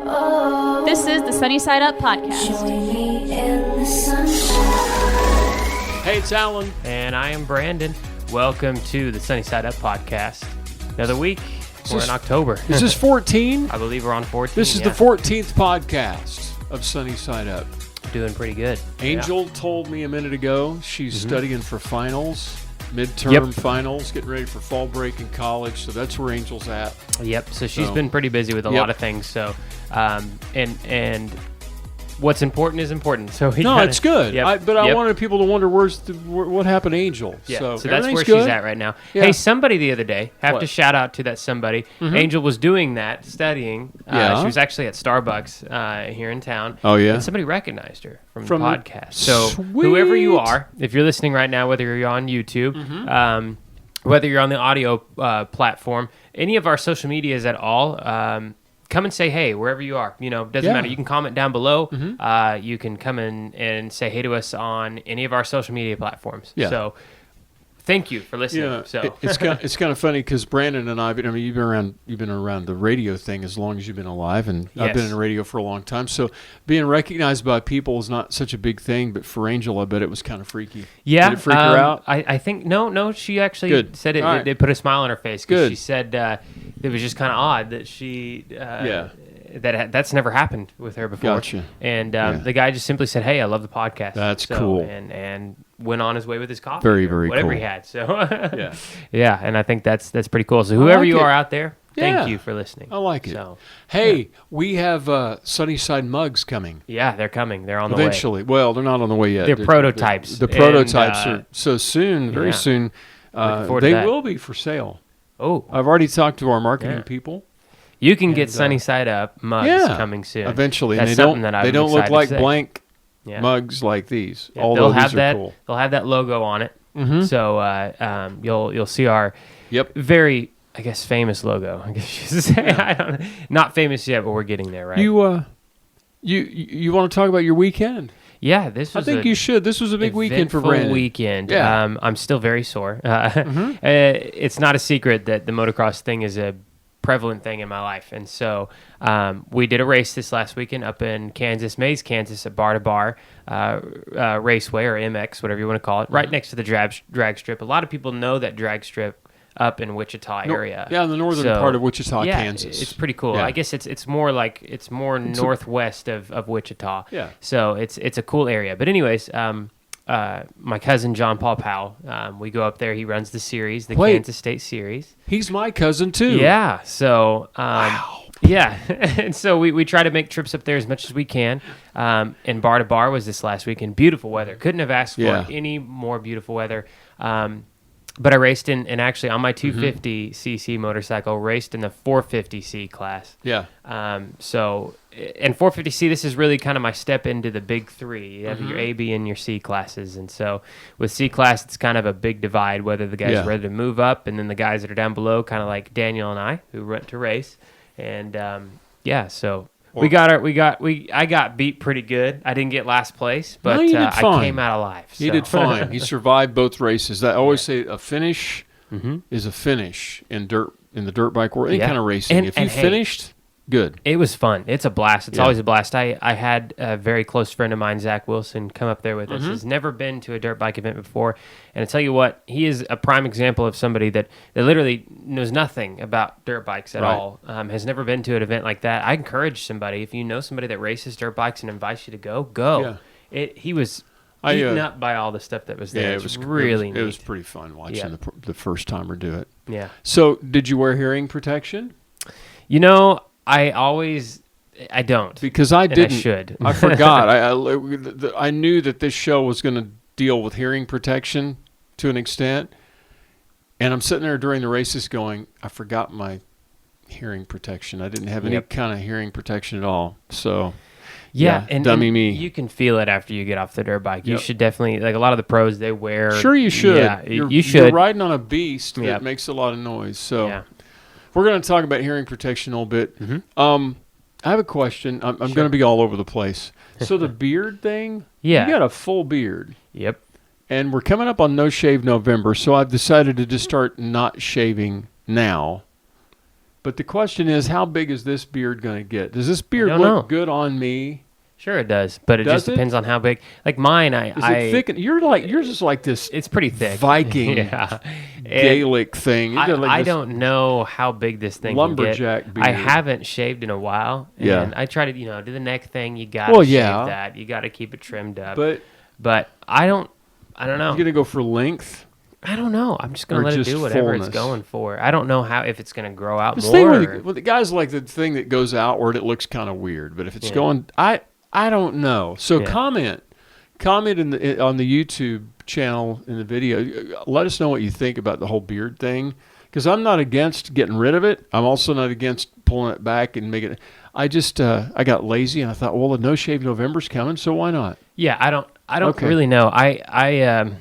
This is the Sunny Side Up podcast. Hey, it's Alan. And I am Brandon. Welcome to the Sunny Side Up podcast. Another week. We're in October. Is this 14? I believe we're on 14. This is the 14th podcast of Sunny Side Up. Doing pretty good. Angel told me a minute ago she's studying for finals, midterm finals, getting ready for fall break in college. So that's where Angel's at. Yep. So she's been pretty busy with a lot of things. So, and what's important is important. So it's good. Yep, I wanted people to wonder what happened to Angel. Yeah. So that's where good. she's at right now. Yeah. Hey, somebody the other day, have to shout out to that somebody. Angel was doing that, studying. She was actually at Starbucks here in town. Oh, yeah? And somebody recognized her from the podcast. So whoever you are, if you're listening right now, whether you're on YouTube, whether you're on the audio platform, any of our social medias at all, come and say hey wherever you are. Doesn't matter. You can comment down below. You can come in and say hey to us on any of our social media platforms. Yeah. So thank you for listening. Yeah, so it's kind of funny because Brandon and I mean, you've been around the radio thing as long as you've been alive, and I've been in radio for a long time. So being recognized by people is not such a big thing, but for Angel, I bet it was kind of freaky. Yeah, did it freak her out? I think no. She actually said it. Right. It put a smile on her face because Good. she said it was just kind of odd that she. That's never happened with her before. Gotcha. And the guy just simply said, "Hey, I love the podcast." That's cool. And went on his way with his coffee. Very, very whatever cool. he had. So yeah. And I think that's pretty cool. So whoever you are out there, Yeah. thank you for listening. I like it. So, hey, we have Sunnyside mugs coming. Yeah, they're coming. They're on the Eventually. Well, they're not on the way yet. They're prototypes. The prototypes are so soon, very soon. They will be for sale. Oh, I've already talked to our marketing people. You can get Sunny Side Up mugs coming soon. Eventually. That's And something that I'm they don't look excited like to say. blank mugs like these. Yeah, Although these are cool. They'll have that logo on it. So you'll see our very, I guess, famous logo. I guess you should say. I don't know. Not famous yet, but we're getting there, right? You want to talk about your weekend? Yeah, this was. I think you should. This was a big weekend for Brandon. Weekend. Yeah. I'm still very sore. It's not a secret that the motocross thing is a prevalent thing in my life, and so we did a race this last weekend up in Kansas, Mays, Kansas, at Bar to Bar Raceway, or MX, whatever you want to call it, right next to the drag strip. A lot of people know that drag strip up in Wichita area. Yeah, in the northern part of Wichita, Kansas. It's pretty cool. Yeah. I guess it's more northwest of Wichita. Yeah. So it's a cool area. But anyways, my cousin John Paul Powell, we go up there. He runs the series, Kansas State Series. He's my cousin too. Yeah. So wow. Yeah, and so we try to make trips up there as much as we can. And Bar to Bar was this last weekend. Beautiful weather. Couldn't have asked for any more beautiful weather. But I raced and actually on my 250cc motorcycle, raced in the 450c class. Yeah. So, and 450c, this is really kind of my step into the big three. You have your A, B, and your C classes. And so with C class, it's kind of a big divide, whether the guys are ready to move up and then the guys that are down below, kind of like Daniel and I, who went to race. And so I got beat pretty good. I didn't get last place, but I came out alive. So. He did fine. He survived both races. I always say a finish is a finish in the dirt bike world, any kind of racing. If you finished, good. It was fun. It's a blast. It's always a blast. I had a very close friend of mine, Zach Wilson, come up there with us. He's never been to a dirt bike event before. And I tell you what, he is a prime example of somebody that literally knows nothing about dirt bikes at all, has never been to an event like that. I encourage somebody, if you know somebody that races dirt bikes and invites you to go. Yeah. He was eaten up by all the stuff that was there. Yeah, it was really neat. It was pretty fun watching the first timer do it. Yeah. So did you wear hearing protection? I don't. Because I didn't. I should. I forgot. I knew that this show was going to deal with hearing protection to an extent. And I'm sitting there during the races going, I forgot my hearing protection. I didn't have any kind of hearing protetion at all. So, and dummy me. You can feel it after you get off the dirt bike. You should definitely, like a lot of the pros, they wear. Sure you should. Yeah, you should. You're riding on a beast that makes a lot of noise. So. We're going to talk about hearing protection a little bit. I have a question. I'm going to be all over the place. So the beard thing, you got a full beard. Yep. And we're coming up on No Shave November, so I've decided to just start not shaving now. But the question is, how big is this beard going to get? Does this beard don't look know. good on me? Sure, it does, but it Does just it? depends on how big. Like mine, Is it thick? Yours is like this It's pretty thick. Viking yeah. Gaelic thing. You got like I this don't know how big this thing lumberjack can get. beard. I haven't shaved in a while, and Yeah. I try to do the neck thing. You got to shave that. You got to keep it trimmed up. But I don't know. You're going to go for length? I don't know. I'm just going Or to let it just do whatever it's fullness? going for. I don't know if it's going to grow out This more. thing with the guys like the thing that goes outward, it looks kind of weird. But if it's going, I don't know. So comment on the YouTube channel in the video. Let us know what you think about the whole beard thing, because I'm not against getting rid of it. I'm also not against pulling it back and making it. I just I got lazy and I thought, well, the No Shave November's coming, so why not? Yeah, I don't really know. I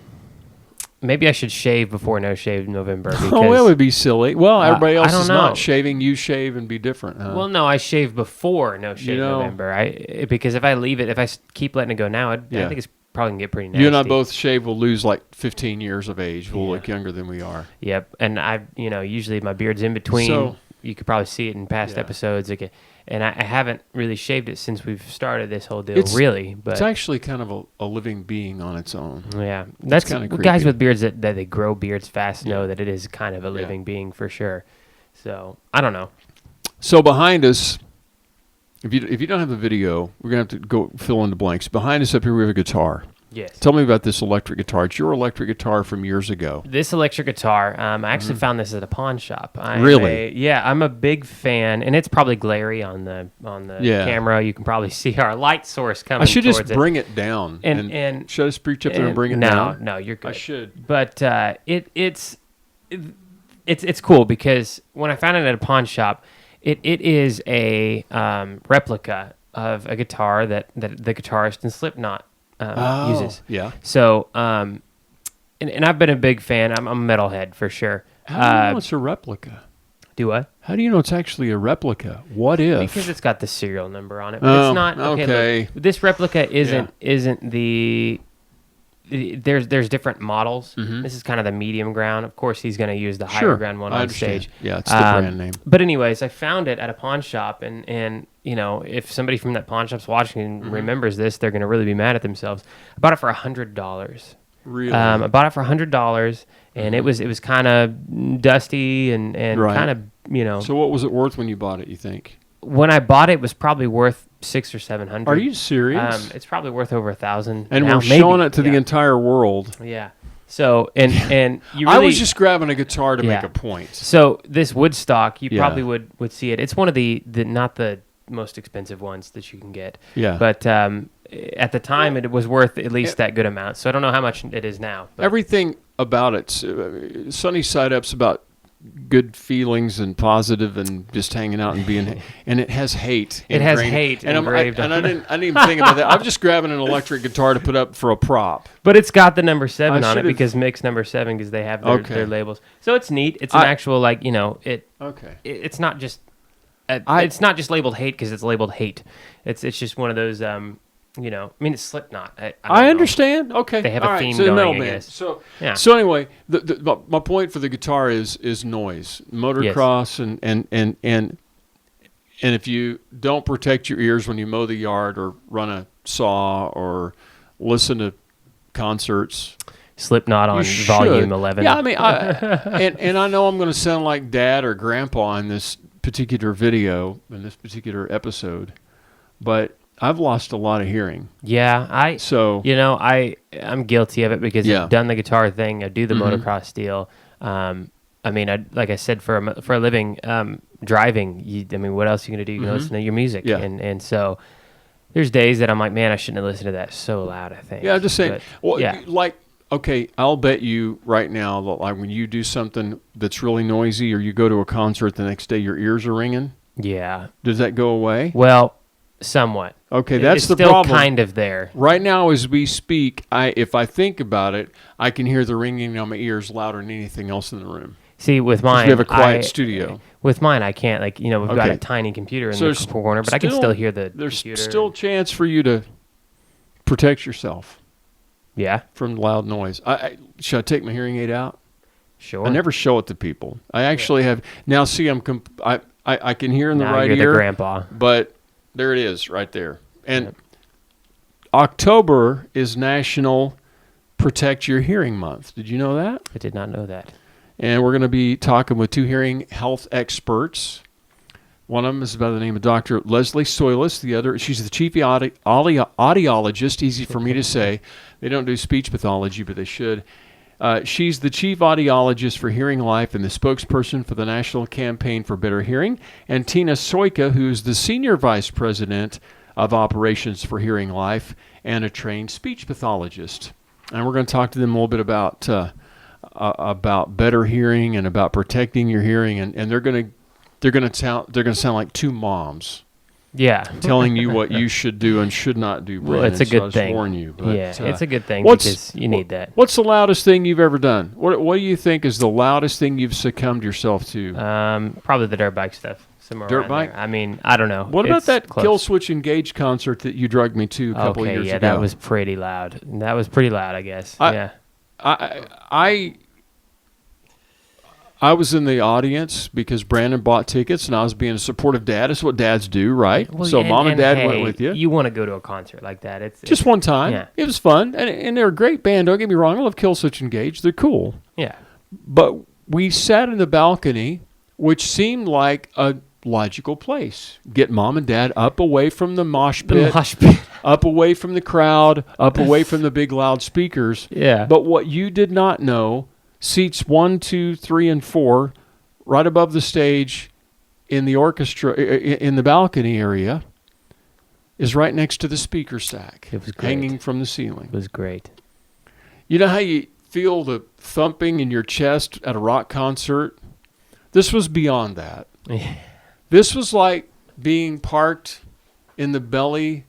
maybe I should shave before No Shave November. Because, Oh, that would be silly. Well, everybody else I don't is know. not shaving. You shave and be different. Huh? Well, no, I shave before No Shave November. Because if I leave it, if I keep letting it go now, I think it's probably gonna get pretty nasty. You and I both shave. We'll lose like 15 years of age. We'll look younger than we are. Yep, and usually my beard's in between. So, you could probably see it in past episodes. And I haven't really shaved it since we've started this whole deal, but it's actually kind of a living being on its own. Yeah, that's kind of guys creepy. with beards that they grow beards fast know that it is kind of a living being for sure. So I don't know. So behind us, if you don't have the video, we're gonna have to go fill in the blanks. Behind us up here, we have a guitar. Yes. Tell me about this electric guitar. It's your electric guitar from years ago. This electric guitar, I actually found this at a pawn shop. Really? I'm a big fan, and it's probably glary on the camera. You can probably see our light source coming. I should just towards bring it down. And should I just reach up there and bring it down? No, you're good. I should. But it's cool because when I found it at a pawn shop, it is a replica of a guitar that the guitarist in Slipknot uses. Yeah. So, and I've been a big fan. I'm a metalhead for sure. How do you know it's a replica? Do what? How do you know it's actually a replica? What if? Because it's got the serial number on it. But it's not. Okay. Look, this replica isn't the. There's different models. Mm-hmm. This is kind of the medium ground. Of course, he's going to use the higher ground one on stage. Yeah, it's the brand name. But anyways, I found it at a pawn shop, and if somebody from that pawn shop's watching and remembers this, they're going to really be mad at themselves. I bought it for $100. Really? I bought it for $100, and it was kind of dusty and kind of So what was it worth when you bought it? You think? When I bought it, it was probably worth $600 or $700. Are you serious? It's probably worth over $1,000. And now, we're showing it to the entire world. Yeah. So and you really, I was just grabbing a guitar to make a point. So this Woodstock, you probably would see it. It's one of the not the most expensive ones that you can get. Yeah. But at the time, it was worth at least that good amount. So I don't know how much it is now. But. Everything about it, Sunny Side Up's about good feelings and positive and just hanging out and being, and it has hate. It has hate engraved I didn't even think about that. I'm just grabbing an electric guitar to put up for a prop. But it's got the number 7 on it should've- because Mick's number 7 because they have their labels. So it's neat. It's an actual it's not just it's not just labeled hate because it's labeled hate. It's just one of those it's Slipknot. I understand. Okay, they have all a right. theme So the going. metal I band. guess. So anyway, my point for the guitar is noise, motocross, and if you don't protect your ears when you mow the yard or run a saw or listen to concerts. Slipknot on volume 11. Yeah, I mean, and I know I'm going to sound like Dad or Grandpa in this particular video, in this particular episode, but I've lost a lot of hearing. Yeah, I'm guilty of it because I've done the guitar thing. I do the motocross deal. Like I said, for a living, driving. What else are you going to do? You can listen to your music, and so there's days that I'm like, man, I shouldn't have listened to that so loud. I think. Yeah, I'm just saying. But, Okay, I'll bet you right now that like when you do something that's really noisy or you go to a concert the next day, your ears are ringing. Yeah. Does that go away? Well, somewhat. Okay, that's it's the still problem. Kind of there. Right now, as we speak, if I think about it, I can hear the ringing on my ears louder than anything else in the room. See, with mine, we have a quiet studio. With mine, I can't. We've got a tiny computer in the corner, but I can still hear the There's computer. still a chance for you to protect yourself. Yeah. From loud noise. Should I take my hearing aid out? Sure. I never show it to people. I actually have now. See, I can hear in the Now right you're ear. the grandpa. But there it is right there. And October is National Protect Your Hearing Month. Did you know that? I did not know that. And we're going to be talking with two hearing health experts. One of them is by the name of Dr. Leslie Soilis. The other, she's the chief audiologist, easy for me to say. They don't do speech pathology, but they should. She's the chief audiologist for Hearing Life and the spokesperson for the National Campaign for Better Hearing. And Tina Soika, who's the senior vice president of operations for Hearing Life and a trained speech pathologist. And we're going to talk to them a little bit about better hearing and about protecting your hearing. And they're going to sound like two moms. Yeah. Telling you what you should do and should not do, Brandon. Well, it's a good so thing. Warn you. But, yeah, it's a good thing because you need that. What's the loudest thing you've ever done? What do you think is the loudest thing you've succumbed yourself to? Probably the dirt bike stuff. Dirt bike? There. I mean, I don't know. What about that close. Kill Switch Engage concert that you drugged me to a couple of years ago? Yeah, that was pretty loud. That was pretty loud, I guess. I was in the audience because Brandon bought tickets, and I was being a supportive dad. That's what dads do, right? Well, so mom and dad hey, went with you. You want to go to a concert like that. It's just one time. Yeah. It was fun, and they're a great band. Don't get me wrong. I love Kill Switch Engage. They're cool. Yeah. But we sat in the balcony, which seemed like a logical place. Get mom and dad up away from the mosh pit, up away from the crowd, up away from the big loud speakers. Yeah. But what you did not know, seats 1, 2, 3, and 4, right above the stage in the orchestra, in the balcony area, is right next to the speaker sack. It was great. Hanging from the ceiling. It was great. You know how you feel the thumping in your chest at a rock concert? This was beyond that. This was like being parked in the belly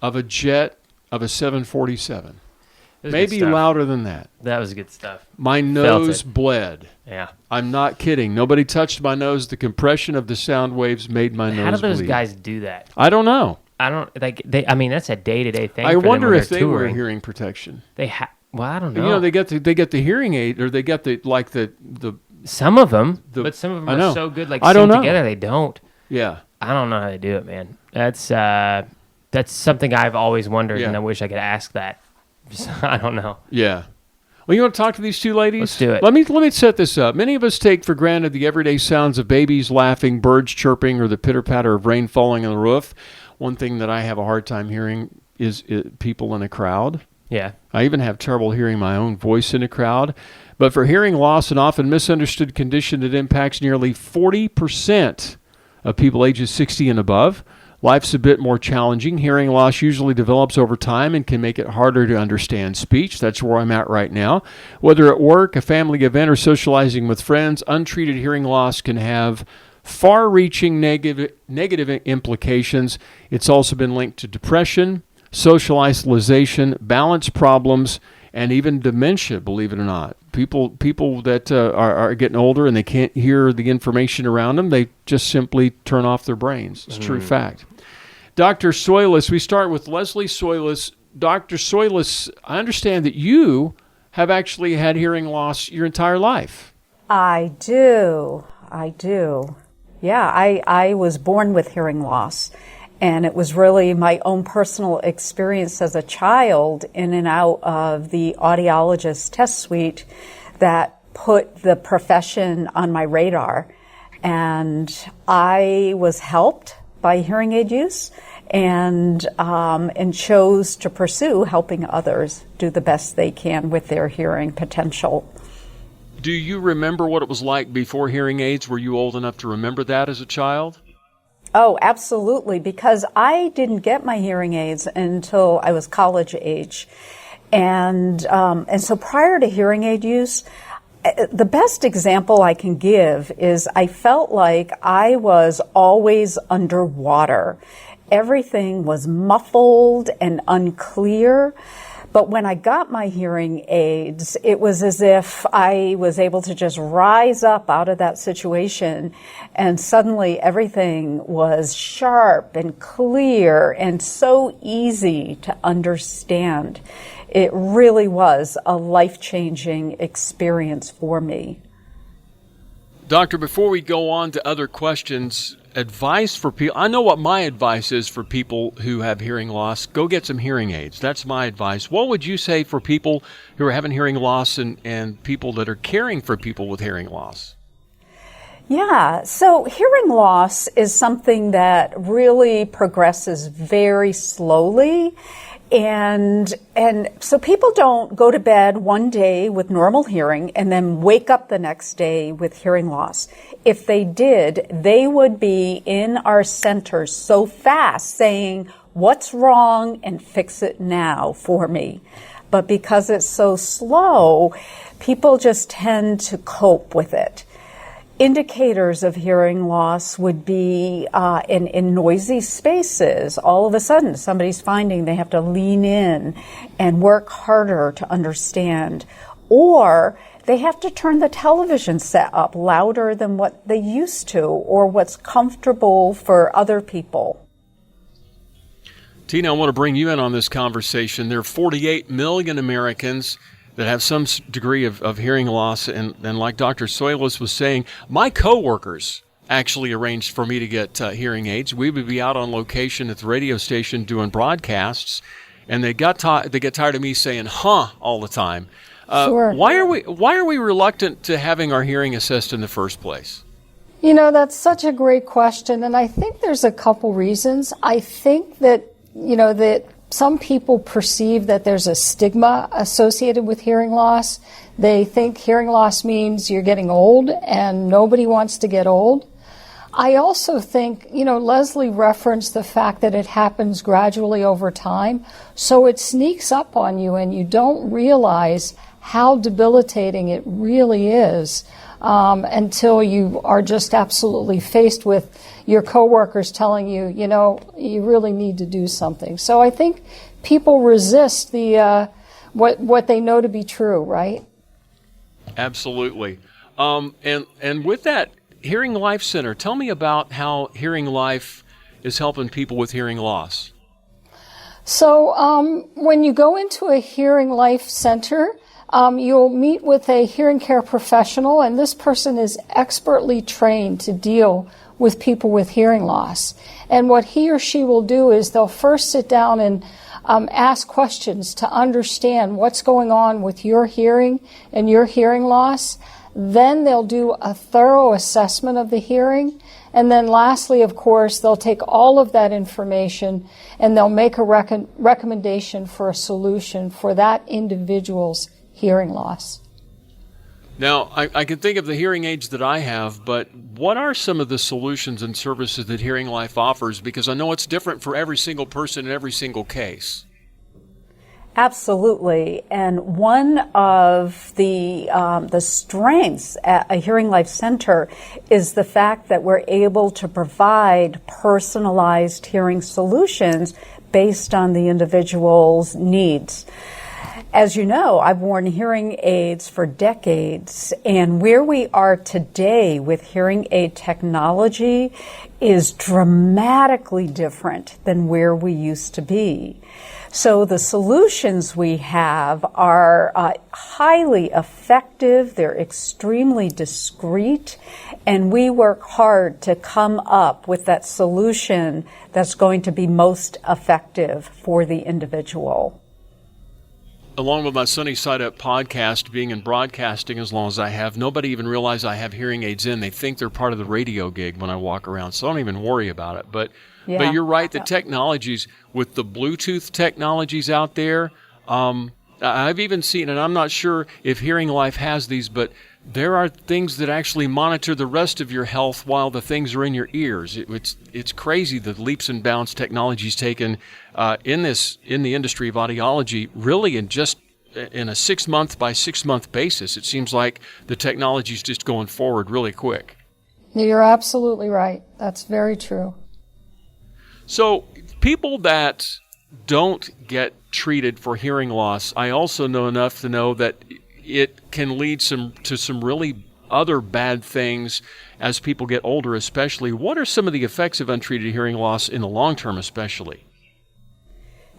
of a jet of a 747. Maybe louder than that. That was good stuff. My nose bled. Yeah. I'm not kidding. Nobody touched my nose. The compression of the sound waves made my nose bleed. How do those guys do that? I don't know. I don't like. I mean, that's a day-to-day thing. I wonder if they touring. wear hearing protection. Well, I don't know. You know, they get the hearing aid, or they get the some of them, but some of them are so good. Like, sing together, they don't. Yeah. I don't know how they do it, man. That's something I've always wondered, and I wish I could ask that. I don't know. Yeah. Well, you want to talk to these two ladies? Let's do it. Let me set this up. Many of us take for granted the everyday sounds of babies laughing, birds chirping, or the pitter-patter of rain falling on the roof. One thing that I have a hard time hearing is people in a crowd. Yeah. I even have trouble hearing my own voice in a crowd. But for hearing loss, an often misunderstood condition that impacts nearly 40% of people ages 60 and above, life's a bit more challenging. Hearing loss usually develops over time and can make it harder to understand speech. That's where I'm at right now. Whether at work, a family event, or socializing with friends, untreated hearing loss can have far-reaching negative implications. It's also been linked to depression, social isolation, balance problems, and even dementia, believe it or not. People that are getting older and they can't hear the information around them, they just simply turn off their brains. It's a true fact. Dr. Soilis, we start with Leslie Soilis. Dr. Soilis, I understand that you have actually had hearing loss your entire life. I do. Yeah, I was born with hearing loss. And it was really my own personal experience as a child in and out of the audiologist test suite that put the profession on my radar. And I was helped by hearing aid use and chose to pursue helping others do the best they can with their hearing potential. Do you remember what it was like before hearing aids? Were you old enough to remember that as a child? Oh, absolutely, because I didn't get my hearing aids until I was college age. And so prior to hearing aid use, the best example I can give is I felt like I was always underwater. Everything was muffled and unclear. But when I got my hearing aids, it was as if I was able to just rise up out of that situation, and suddenly everything was sharp and clear and so easy to understand. It really was a life-changing experience for me. Doctor, before we go on to other questions, advice for people, I know what my advice is for people who have hearing loss. Go get some hearing aids. That's my advice. What would you say for people who are having hearing loss and people that are caring for people with hearing loss? Yeah, so hearing loss is something that really progresses very slowly. And so people don't go to bed one day with normal hearing and then wake up the next day with hearing loss. If they did, they would be in our centers so fast saying, "What's wrong?" and "Fix it now for me." But because it's so slow, people just tend to cope with it. Indicators of hearing loss would be in noisy spaces. All of a sudden, somebody's finding they have to lean in and work harder to understand. Or they have to turn the television set up louder than what they used to or what's comfortable for other people. Tina, I want to bring you in on this conversation. There are 48 million Americans that have some degree of hearing loss. And like Dr. Soilis was saying, my coworkers actually arranged for me to get hearing aids. We would be out on location at the radio station doing broadcasts, and they get tired of me saying "huh" all the time. Sure. Why are we reluctant to having our hearing assessed in the first place? You know, that's such a great question, and I think there's a couple reasons. I think that, that some people perceive that there's a stigma associated with hearing loss. They think hearing loss means you're getting old, and nobody wants to get old. I also think, Leslie referenced the fact that it happens gradually over time, so it sneaks up on you and you don't realize how debilitating it really is until you are just absolutely faced with your coworkers telling you, you really need to do something. So I think people resist the what they know to be true, right? Absolutely. And with that, Hearing Life Center, tell me about how Hearing Life is helping people with hearing loss. So when you go into a Hearing Life Center, you'll meet with a hearing care professional, and this person is expertly trained to deal with people with hearing loss. And what he or she will do is they'll first sit down and ask questions to understand what's going on with your hearing and your hearing loss. Then they'll do a thorough assessment of the hearing. And then lastly, of course, they'll take all of that information and they'll make a recommendation for a solution for that individual's hearing loss. Now, I can think of the hearing aids that I have, but what are some of the solutions and services that Hearing Life offers? Because I know it's different for every single person in every single case. Absolutely. And one of the strengths at a Hearing Life Center is the fact that we're able to provide personalized hearing solutions based on the individual's needs. As you know, I've worn hearing aids for decades, and where we are today with hearing aid technology is dramatically different than where we used to be. So the solutions we have are highly effective, they're extremely discreet, and we work hard to come up with that solution that's going to be most effective for the individual. Along with my Sunny Side Up podcast, being in broadcasting as long as I have, nobody even realizes I have hearing aids in. They think they're part of the radio gig when I walk around, so I don't even worry about it. But you're right, the technologies, with the Bluetooth technologies out there, I've even seen, and I'm not sure if Hearing Life has these, but there are things that actually monitor the rest of your health while the things are in your ears. It's crazy the leaps and bounds technology's taken in the industry of audiology, really in a 6 month by 6 month basis. It seems like the technology's just going forward really quick. You're absolutely right. That's very true. So people that don't get treated for hearing loss, I also know enough to know that it can lead to some really other bad things as people get older, especially. What are some of the effects of untreated hearing loss in the long term, especially?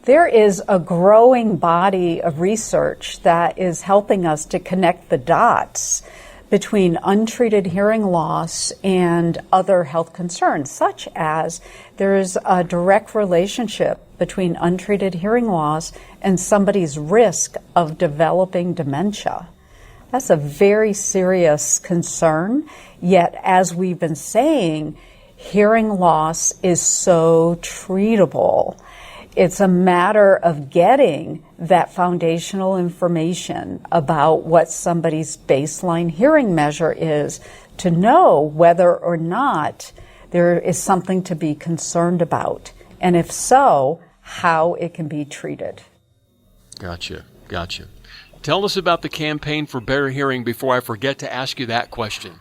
There is a growing body of research that is helping us to connect the dots between untreated hearing loss and other health concerns, such as there is a direct relationship between untreated hearing loss and somebody's risk of developing dementia. That's a very serious concern, yet as we've been saying, hearing loss is so treatable. It's a matter of getting that foundational information about what somebody's baseline hearing measure is to know whether or not there is something to be concerned about, and if so, how it can be treated. Gotcha. Tell us about the campaign for better hearing before I forget to ask you that question.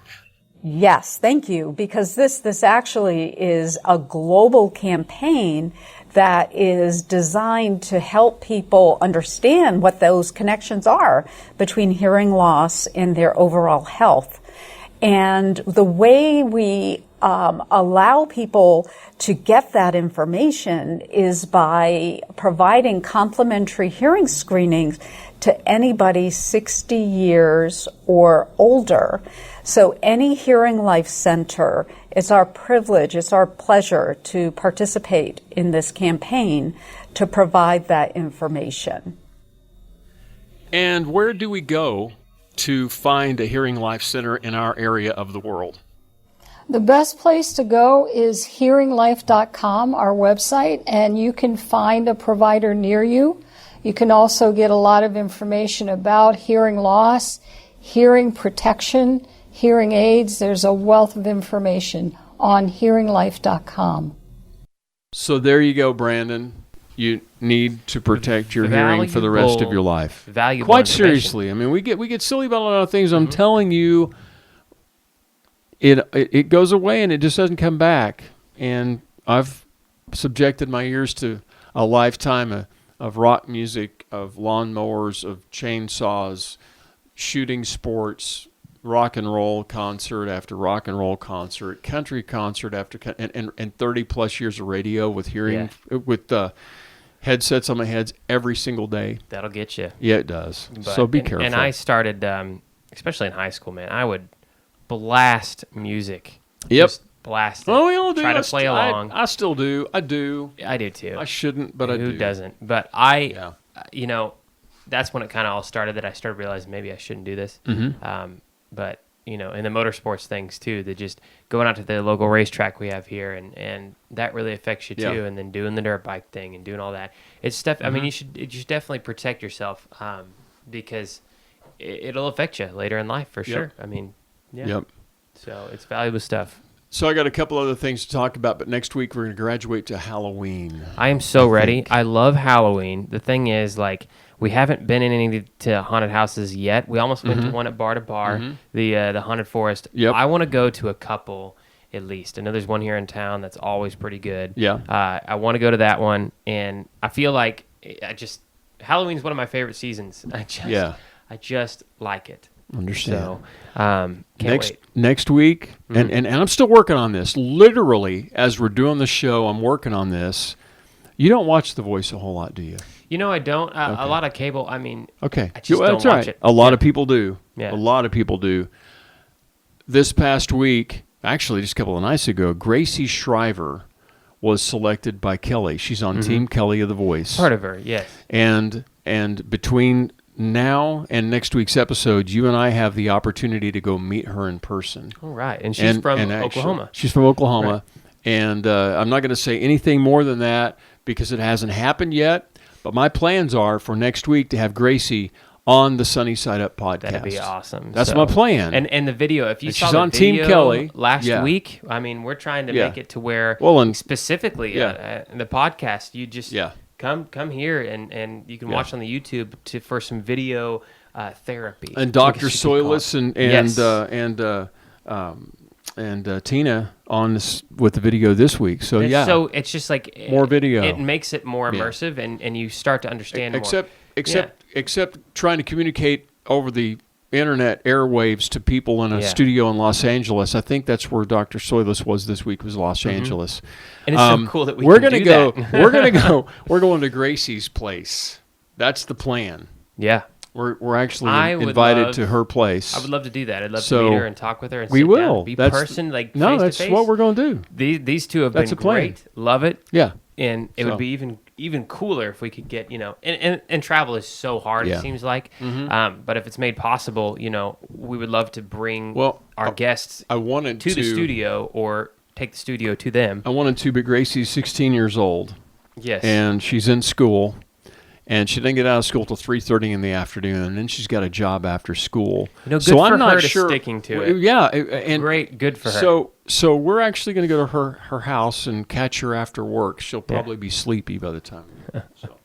Yes, thank you, because this actually is a global campaign that is designed to help people understand what those connections are between hearing loss and their overall health. And the way we allow people to get that information is by providing complimentary hearing screenings to anybody 60 years or older. So any Hearing Life Center, it's our privilege, it's our pleasure to participate in this campaign to provide that information. And where do we go to find a Hearing Life Center in our area of the world? The best place to go is hearinglife.com, our website, and you can find a provider near you. You can also get a lot of information about hearing loss, hearing protection, hearing aids. There's a wealth of information on hearinglife.com. So there you go, Brandon. You need to protect your hearing for the rest of your life. Quite seriously. I mean, we get silly about a lot of things. I'm telling you, it goes away and it just doesn't come back. And I've subjected my ears to a lifetime of rock music, of lawnmowers, of chainsaws, shooting sports, rock and roll concert after rock and roll concert, country concert after and 30 plus years of radio with hearing with headsets on my heads every single day. That'll get you. Yeah, it does. So be careful. And I started, especially in high school, man, I would blast music. Yep. Just blast it. Oh, we all do. Try to play along. I still do. I do. I do too. I shouldn't, but I do. Who doesn't? But you know, that's when it kind of all started, that I started realizing maybe I shouldn't do this. Mm-hmm. But, you know, in the motorsports things too, that just going out to the local racetrack we have here, and that really affects you too. Yeah. And then doing the dirt bike thing and doing all that. It's stuff. I mean, you should definitely protect yourself because it'll affect you later in life for sure. I mean, yeah. Yep. So it's valuable stuff. So I got a couple other things to talk about, but next week we're going to graduate to Halloween. I am so ready. I love Halloween. The thing is, like, we haven't been in any to haunted houses yet. We almost went to one at Bar to Bar, the Haunted Forest. Yep. I want to go to a couple at least. I know there's one here in town that's always pretty good. Yeah. I want to go to that one, and I feel like Halloween's one of my favorite seasons. I just like it. Understand. So, can't wait. Next week, and I'm still working on this. Literally, as we're doing the show, I'm working on this. You don't watch The Voice a whole lot, do you? You know, I don't. A lot of cable, I mean, okay. I just don't watch it. A lot of people do. Yeah. A lot of people do. This past week, actually just a couple of nights ago, Gracie Shriver was selected by Kelly. She's on Team Kelly of The Voice. Part of her, yes. And between now and next week's episode, you and I have the opportunity to go meet her in person. All right. And she's from Oklahoma. She's from Oklahoma. Right. And I'm not going to say anything more than that because it hasn't happened yet. But my plans are for next week to have Gracie on the Sunny Side Up podcast. That'd be awesome. That's my plan. And the video, if you saw she's the on video Team Kelly last week, I mean, we're trying to make it to where specifically in the podcast, you just come here and you can watch on the YouTube for some video therapy. And Dr. Soilus and Tina on this with the video this week. So so it's just like more video. It makes it more immersive, and you start to understand more. Except trying to communicate over the internet airwaves to people in a studio in Los Angeles. I think that's where Dr. Soilus was this week, was Los Angeles. And it's so cool that we're going to go. We're going to go. We're going to Gracie's place. That's the plan. Yeah. We're actually I would invited love- to her place. I would love to do that. I'd love So, to meet her and talk with her and we sit will. down, be That's- person, like No, face that's to face. what we're going to do. These two have That's been a plan. great. Love it. Yeah. And it So- would be even cooler if we could get, and travel is so hard, Yeah. it seems like. But if it's made possible, we would love to bring Well, our guests I wanted to the studio or take the studio to them. I wanted to, but Gracie's 16 years old, Yes. and she's in school, and she didn't get out of school till 3:30 in the afternoon, and then she's got a job after school. good so for I'm not her to sure, sticking to it. Yeah, and Great, good for her. So we're actually going to go to her house and catch her after work. She'll probably be sleepy by the time. So,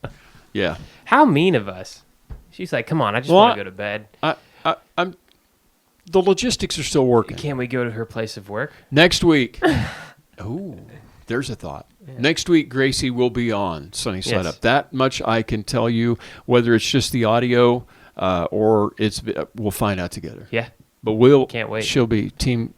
yeah. How mean of us. She's like, come on, I just Well, want to go to bed. I'm. The logistics are still working. Can't we go to her place of work? Next week. Ooh, there's a thought. Yeah. Next week, Gracie will be on Sunny Side Up. That much I can tell you. Whether it's just the audio or we'll find out together. Yeah. But can't wait. She'll be team.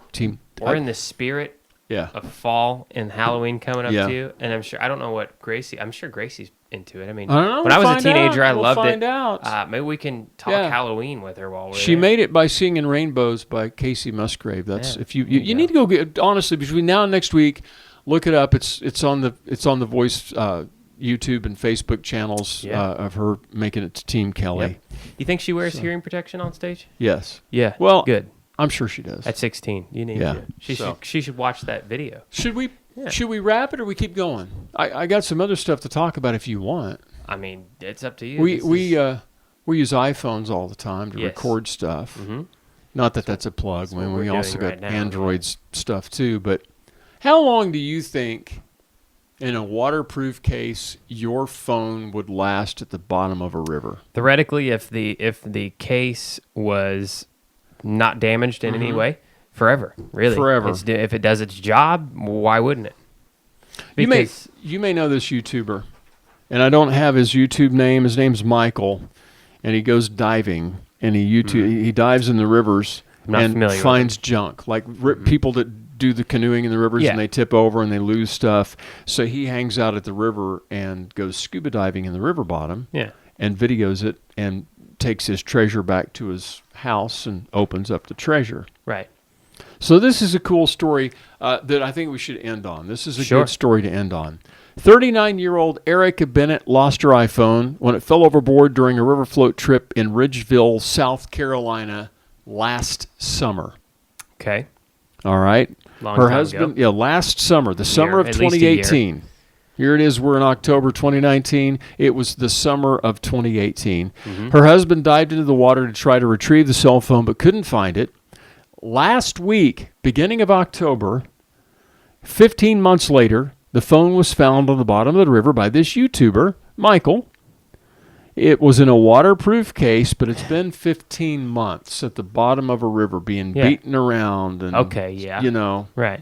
We're in the spirit Yeah. of fall and Halloween coming up Yeah. too. And I don't know what I'm sure Gracie's into it. I mean, I don't know. when I We'll was a find teenager, out. I We'll loved find it. out. Maybe we can talk Yeah. Halloween with her while we're She there. made it by Singing Rainbows by Casey Musgrave. That's Yeah, if you there you need to go get, honestly, between now and next week, look it up. It's on the Voice YouTube and Facebook channels of her making it to Team Kelly. Yep. You think she wears hearing protection on stage? Yes. Yeah. Well, good. I'm sure she does. At 16, you need Yeah. to. She should watch that video. Should we wrap it or we keep going? I got some other stuff to talk about if you want. I mean, it's up to you. We use iPhones all the time to record stuff. Mm-hmm. Not that that's a plug. That's what We we're also doing got right now. Android stuff too. But how long do you think, in a waterproof case, your phone would last at the bottom of a river? Theoretically, if the case was not damaged in any way, forever. Really, Forever. If it does its job, why wouldn't it? Because You may know this YouTuber, and I don't have his YouTube name. His name's Michael, and he goes diving, and he dives in the rivers I'm not and familiar with finds junk, like people that do the canoeing in the rivers Yeah. and they tip over and they lose stuff. So he hangs out at the river and goes scuba diving in the river bottom, and videos it and takes his treasure back to his house and opens up the treasure. Right. So this is a cool story that I think we should end on. This is a Sure. good story to end on. 39-year-old Erica Bennett lost her iPhone when it fell overboard during a river float trip in Ridgeville, South Carolina last summer. Okay. All right. Long her time husband, ago. last summer, the summer of At least a year. 2018. Here it is. We're in October 2019. It was the summer of 2018. Mm-hmm. Her husband dived into the water to try to retrieve the cell phone but couldn't find it. Last week, beginning of October, 15 months later, the phone was found on the bottom of the river by this YouTuber, Michael. It was in a waterproof case, but it's been 15 months at the bottom of a river being beaten around. And, Right.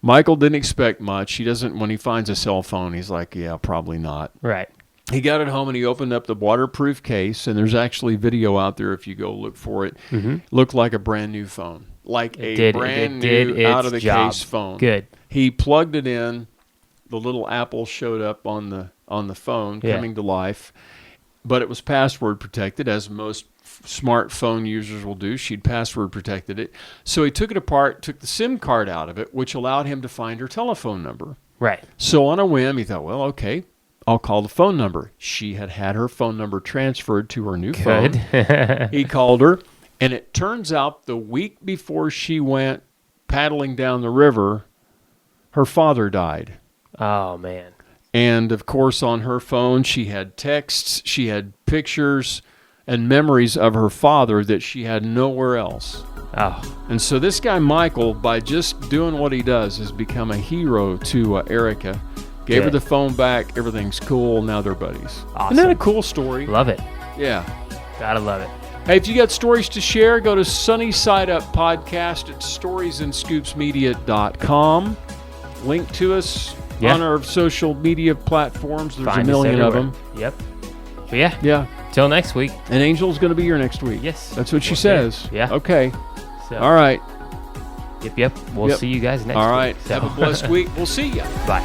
Michael didn't expect much. He doesn't, when he finds a cell phone, he's like, yeah, probably not. Right. He got it home and he opened up the waterproof case, and there's actually video out there if you go look for it. Mm-hmm. Looked like a brand new phone. Like brand new its out of the job. case phone. Good. He plugged it in. The little apple showed up on the phone coming to life. But it was password protected, as most smartphone users will do. She'd password protected it. So he took it apart, took the SIM card out of it, which allowed him to find her telephone number. Right. So on a whim, he thought, well, okay, I'll call the phone number. She had her phone number transferred to her new phone. He called her, and it turns out the week before she went paddling down the river, her father died. Oh, man. And, of course, on her phone, she had texts, she had pictures, and memories of her father that she had nowhere else. Oh. And so this guy, Michael, by just doing what he does, has become a hero to Erica. Gave her the phone back. Everything's cool. Now they're buddies. Awesome. Isn't that a cool story? Love it. Yeah. Gotta love it. Hey, if you got stories to share, go to Sunny Side Up Podcast at storiesandscoopsmedia.com. Link to us on our social media platforms. There's Find a million us of them. Yep. But yeah. Yeah. Till next week. And Angel's going to be here next week. Yes. That's what she We'll see. says. Yeah. Okay. So, All right. Yep. We'll see you guys next week. All right. So. Have a blessed week. We'll see ya. Bye.